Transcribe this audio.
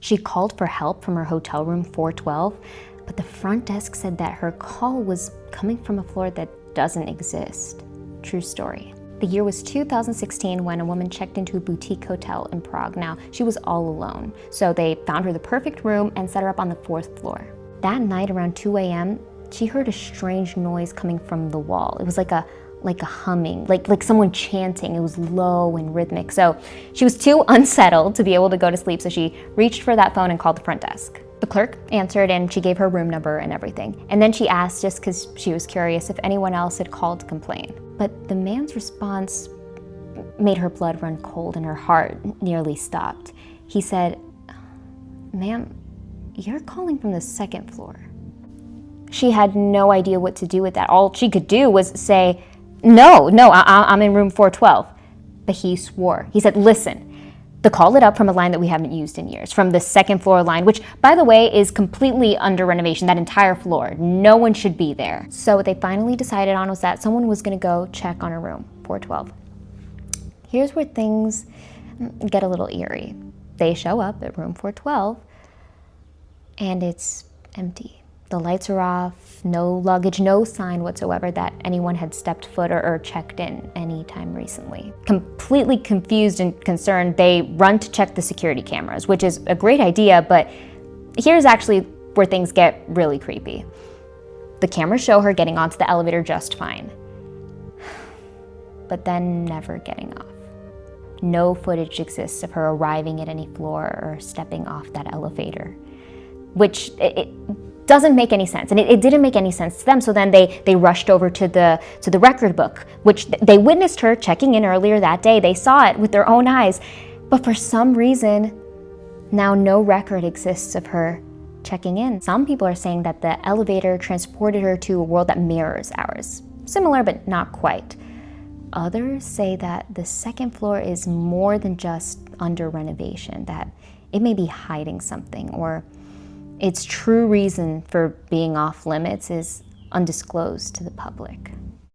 She called for help from her hotel room 412, but the front desk said that her call was coming from a floor that doesn't exist. True story. The year was 2016 when a woman checked into a boutique hotel in Prague. Now, she was all alone, so they found her the perfect room and set her up on the 4th floor. That night around 2 a.m., she heard a strange noise coming from the wall. It was like a humming, like someone chanting. It was low and rhythmic. So she was too unsettled to be able to go to sleep, so she reached for that phone and called the front desk. The clerk answered and she gave her room number and everything. And then she asked, just because she was curious, if anyone else had called to complain. But the man's response made her blood run cold and her heart nearly stopped. He said, "Ma'am, you're calling from the 2nd floor." She had no idea what to do with that. All she could do was say, No, I'm in room 412. But he swore. He said, "Listen, the call lit up from a line that we haven't used in years, from the 2nd floor line, which, by the way, is completely under renovation, that entire floor. No one should be there." So what they finally decided on was that someone was going to go check on her room, 412. Here's where things get a little eerie. They show up at room 412, and it's empty. The lights are off, no luggage, no sign whatsoever that anyone had stepped foot or checked in any time recently. Completely confused and concerned, they run to check the security cameras, which is a great idea, but here's actually where things get really creepy. The cameras show her getting onto the elevator just fine, but then never getting off. No footage exists of her arriving at any floor or stepping off that elevator, which it doesn't make any sense, and it didn't make any sense to them. So then they rushed over to the record book, which they witnessed her checking in earlier that day. They saw it with their own eyes, but for some reason, now no record exists of her checking in. Some people are saying that the elevator transported her to a world that mirrors ours, similar but not quite. Others say that the 2nd floor is more than just under renovation, that it may be hiding something, or its true reason for being off limits is undisclosed to the public.